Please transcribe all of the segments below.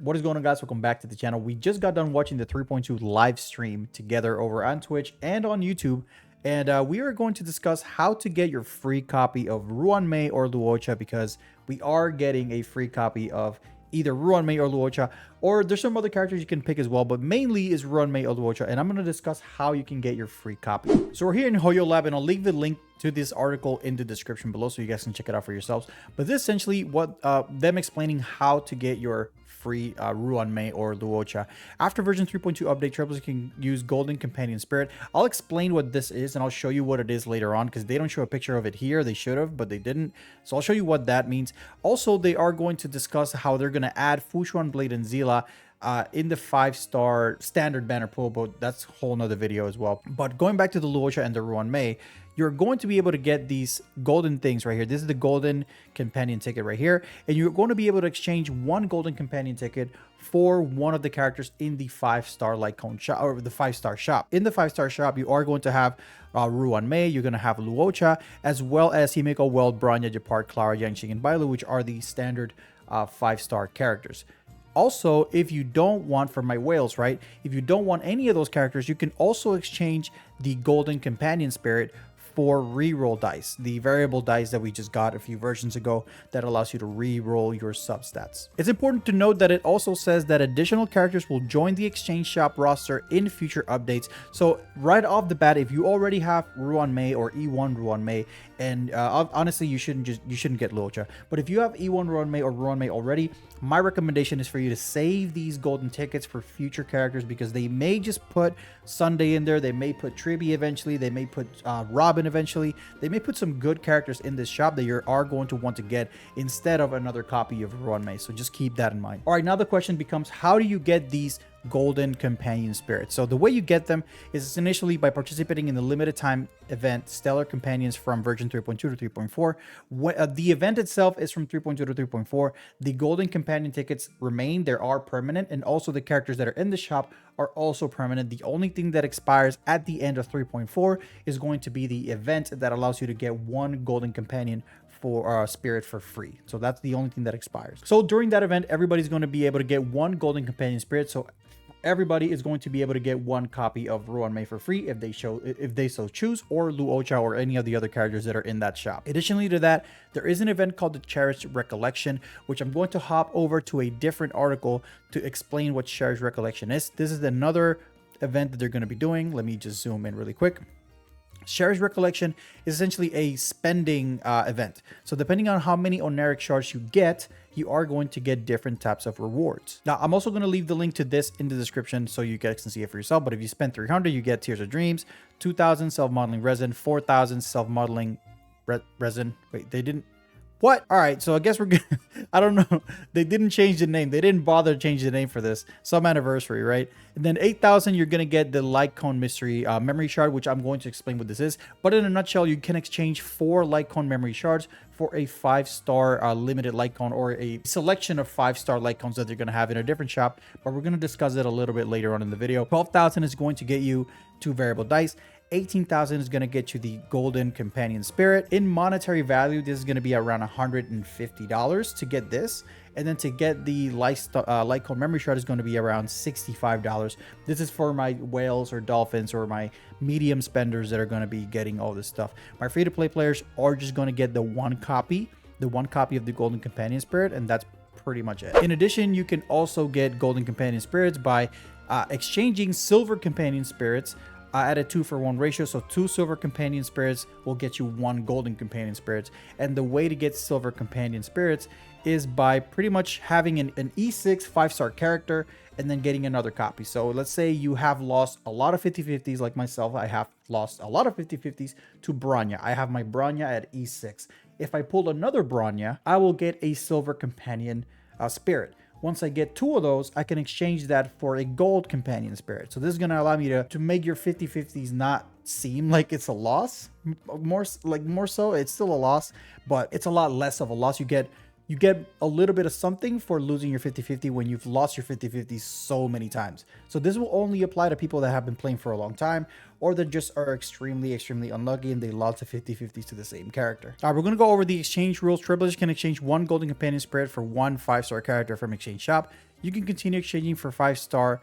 What is going on, guys? Welcome back to the channel. We just got done watching the 3.2 live stream together over on Twitch and on YouTube, and we are going to discuss how to get your free copy of Ruan MEI or Luocha, because we are getting a free copy of either Ruan MEI or Luocha, or there's some other characters you can pick as well, but mainly is Ruan MEI or Luocha, and I'm going to discuss how you can get your free copy. So we're here in Hoyo Lab, and I'll leave the link to this article in the description below so you guys can check it out for yourselves. But this is essentially what them explaining how to get your free Ruan MEI or Luocha. After version 3.2 update, travelers can use Golden Companion Spirit. I'll explain what this is and I'll show you what it is later on, because they don't show a picture of it here. They should have, but they didn't. So I'll show you what that means. Also, they are going to discuss how they're going to add Fushuan Blade and Zila in the 5-star standard banner pool, but that's a whole nother video as well. But going back to the Luocha and the Ruan MEI, you're going to be able to get these golden things right here. This is the golden companion ticket right here, and you're going to be able to exchange one golden companion ticket for one of the characters in the 5-star Lycone shop, or the 5-star shop. In the 5-star shop, you are going to have Ruan MEI, you're going to have Luocha, as well as Himeko, Weld, Bronya, Japart, Clara, Yanqing, and Bailu, which are the standard 5-star characters. Also, if you don't want, for my whales, right, if you don't want any of those characters, you can also exchange the Golden Companion Spirit for reroll dice, the variable dice that we just got a few versions ago that allows you to re-roll your substats. It's important to note that it also says that additional characters will join the exchange shop roster in future updates. So right off the bat, if you already have Ruan MEI or E1 Ruan MEI, and honestly, you shouldn't get Luocha, but if you have E1 Ruan MEI or Ruan MEI already, my recommendation is for you to save these golden tickets for future characters, because they may just put Sunday in there, they may put Tribi eventually, they may put Robin eventually, they may put some good characters in this shop that you are going to want to get instead of another copy of Ruan MEI. So just keep that in mind. All right, now the question becomes, how do you get these Golden Companion Spirits? So the way you get them is initially by participating in the limited time event Stellar Companions from version 3.2 to 3.4. The event itself is from 3.2 to 3.4. The Golden Companion tickets remain, they are permanent, and also the characters that are in the shop are also permanent. The only thing that expires at the end of 3.4 is going to be the event that allows you to get one Golden Companion for spirit for free. So that's the only thing that expires. So during that event, everybody's going to be able to get one Golden Companion Spirit. So everybody is going to be able to get one copy of Ruan MEI for free if they so choose, or Luocha or any of the other characters that are in that shop. Additionally to that, there is an event called the Cherished Recollection, which I'm going to hop over to a different article to explain what Cherished Recollection is. This is another event that they're going to be doing. Let me just zoom in really quick. Cherished Recollection is essentially a spending event. So depending on how many Oneric shards you get, you are going to get different types of rewards. Now, I'm also going to leave the link to this in the description so you guys can see it for yourself. But if you spend 300, you get Tears of Dreams, 2,000 self-modeling resin, 4,000 self-modeling resin. Wait, they didn't... What? All right, so I guess we're good. I don't know. They didn't change the name. They didn't bother to change the name for this. Some anniversary, right? And then 8,000, you're going to get the Lycone Mystery Memory Shard, which I'm going to explain what this is. But in a nutshell, you can exchange 4 Lycone Memory Shards for a 5-star limited Lycone, or a selection of 5-star Lycones that they're going to have in a different shop. But we're going to discuss it a little bit later on in the video. 12,000 is going to get you 2 variable dice. 18,000 is going to get you the Golden Companion Spirit. In monetary value, this is going to be around $150 to get this. And then to get the Lycone Memory Shard is going to be around $65. This is for my whales or dolphins or my medium spenders that are going to be getting all this stuff. My free-to-play players are just going to get the one copy of the Golden Companion Spirit, and that's pretty much it. In addition, you can also get Golden Companion Spirits by exchanging Silver Companion Spirits at a 2-for-1 ratio. So 2 Silver Companion Spirits will get you 1 Golden Companion Spirits. And the way to get Silver Companion Spirits is by pretty much having an E6 5-star character and then getting another copy. So let's say you have lost a lot of 50-50s like myself. I have lost a lot of 50-50s to Bronya. I have my Bronya at E6. If I pull another Bronya, I will get a Silver Companion Spirit. Once I get 2 of those, I can exchange that for a Gold Companion Spirit. So this is going to allow me to make your 50-50s not seem like it's a loss. More so, it's still a loss, but it's a lot less of a loss. You get a little bit of something for losing your 50-50 when you've lost your 50-50 so many times. So this will only apply to people that have been playing for a long time, or that just are extremely unlucky and they lost the 50-50s to the same character. All right, we're going to go over the exchange rules. Travelers can exchange 1 Golden Companion Spirit for 1 5-star character from Exchange Shop. You can continue exchanging for 5-star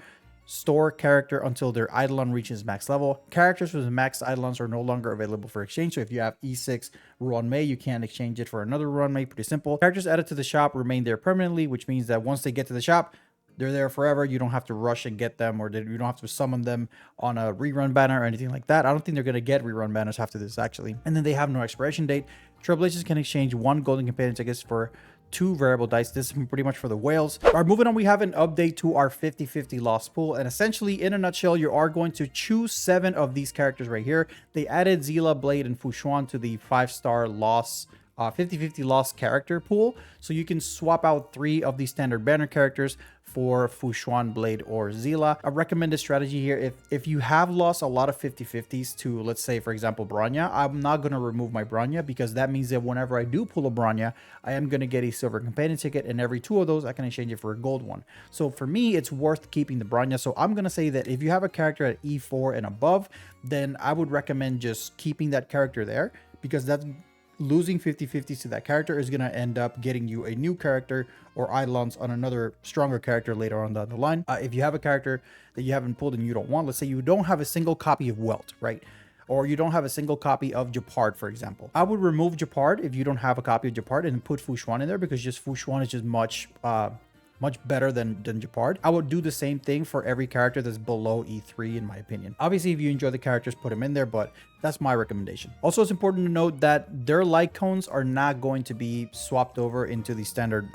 store character until their Eidolon reaches max level. Characters with max Eidolons are no longer available for exchange. So if you have E6 Ruan MEI, you can't exchange it for another Ruan MEI. Pretty simple. Characters added to the shop remain there permanently, which means that once they get to the shop, they're there forever. You don't have to rush and get them, or you don't have to summon them on a rerun banner or anything like that. I don't think they're going to get rerun banners after this, actually. And then they have no expiration date. Trailblazers can exchange 1 golden companion tickets for 2 variable dice. This is pretty much for the whales. All right, moving on, we have an update to our 50-50 lost pool. And essentially, in a nutshell, you are going to choose 7 of these characters right here. They added Zila, Blade, and Fushuan to the 5-star loss 50-50 lost character pool, so you can swap out 3 of these standard banner characters for Fushuan, Blade, or Zila. A recommended strategy here, if you have lost a lot of 50-50s to, let's say, for example, Bronya, I'm not going to remove my Bronya, because that means that whenever I do pull a Bronya, I am going to get a silver companion ticket, and every 2 of those I can exchange it for a gold one. So for me, it's worth keeping the Bronya. So I'm going to say that if you have a character at E4 and above, then I would recommend just keeping that character there, because that's losing 50-50s to that character is going to end up getting you a new character or Eidolons on another stronger character later on down the line. If you have a character that you haven't pulled and you don't want, let's say you don't have a single copy of Welt, right? Or you don't have a single copy of Japard, for example. I would remove Japard if you don't have a copy of Japard and put Fushuan in there, because just Fushuan is just much better than Japard. I would do the same thing for every character that's below E3, in my opinion. Obviously, if you enjoy the characters, put them in there, but that's my recommendation. Also, it's important to note that their light cones are not going to be swapped over into the standard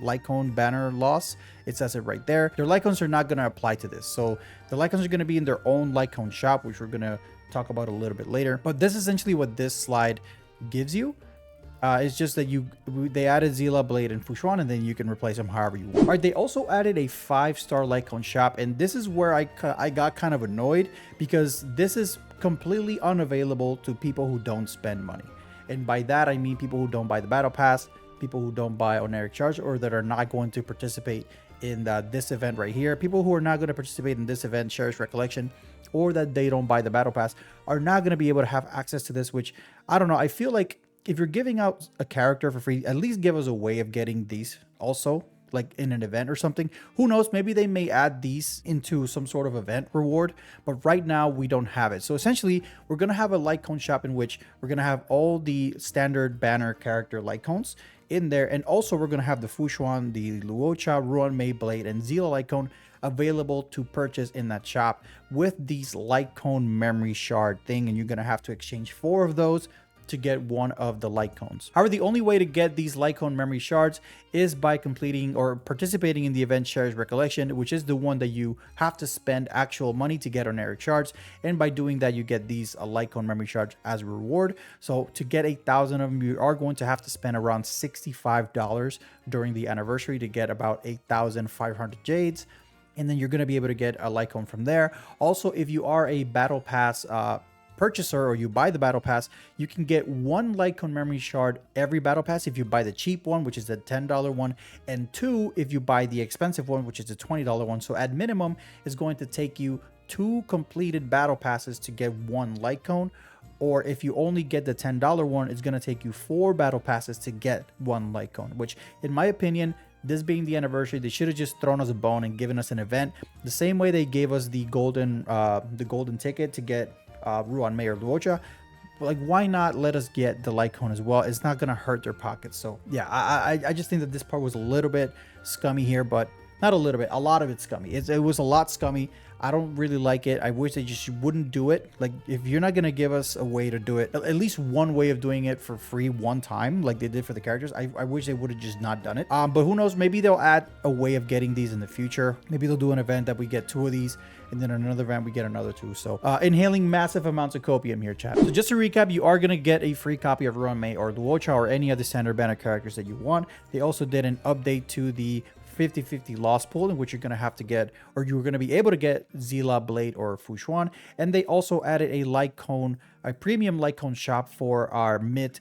light cone banner loss. It says it right there. Their light cones are not going to apply to this. So the light cones are going to be in their own light cone shop, which we're going to talk about a little bit later. But this is essentially what this slide gives you. It's just that they added Zila, Blade, and Fushuan, and then you can replace them however you want. All right, they also added a 5-star Lycone shop, and this is where I got kind of annoyed, because this is completely unavailable to people who don't spend money. And by that, I mean people who don't buy the Battle Pass, people who don't buy Oneric Charge, or that are not going to participate in this event right here. People who are not going to participate in this event, Cherish Recollection, or that they don't buy the Battle Pass, are not going to be able to have access to this, which, I don't know, I feel like if you're giving out a character for free, at least give us a way of getting these also, like in an event or something. Who knows, maybe they may add these into some sort of event reward, but right now we don't have it. So essentially, we're going to have a light cone shop in which we're going to have all the standard banner character light cones in there, and also we're going to have the Fushuan, the Luocha, Ruan MEI, Blade, and Zila light cone available to purchase in that shop with these light cone memory shard thing, and you're going to have to exchange 4 of those to get 1 of the light cones. However, the only way to get these light cone memory shards is by completing or participating in the event Cherish Recollection, which is the one that you have to spend actual money to get on Oneric Shards. And by doing that, you get these light cone memory shards as a reward. So to get 8,000 of them, you are going to have to spend around $65 during the anniversary to get about 8,500 jades. And then you're going to be able to get a light cone from there. Also, if you are a Battle Pass purchaser, or you buy the Battle Pass, you can get 1 light cone memory shard every Battle Pass if you buy the cheap one, which is the $10 one, and 2 if you buy the expensive one, which is the $20 one. So at minimum, it's going to take you 2 completed Battle Passes to get 1 light cone, or if you only get the $10 one, it's going to take you 4 Battle Passes to get 1 light cone, which in my opinion, this being the anniversary, they should have just thrown us a bone and given us an event the same way they gave us the golden ticket to get Ruan MEI or Luocha. Like, why not let us get the light cone as well? It's not gonna hurt their pockets. So yeah, I just think that this part was a little bit scummy here, but not a little bit, a lot of it's scummy. It was a lot scummy. I don't really like it. I wish they just wouldn't do it. Like, if you're not gonna give us a way to do it, at least one way of doing it for free one time, like they did for the characters, I wish they would have just not done it. But who knows, maybe they'll add a way of getting these in the future. Maybe they'll do an event that we get 2 of these, and then another event we get another 2. So inhaling massive amounts of copium here, chat. So just to recap, you are gonna get a free copy of Ruan MEI or Luocha or any other standard banner characters that you want. They also did an update to the 50-50 lost pool, in which you're going to have to get, or you're going to be able to get Zila, Blade, or Fushuan. And they also added a light cone, a premium light cone shop for our mid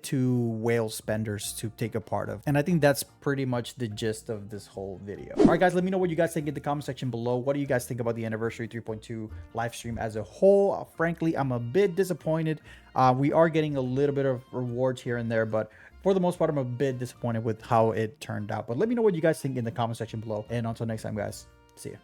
to whale spenders to take a part of. And I think that's pretty much the gist of this whole video. All right, guys, let me know what you guys think in the comment section below. What do you guys think about the anniversary 3.2 live stream as a whole? Frankly, I'm a bit disappointed. We are getting a little bit of rewards here and there, but for the most part, I'm a bit disappointed with how it turned out. But let me know what you guys think in the comment section below. And until next time, guys, see ya.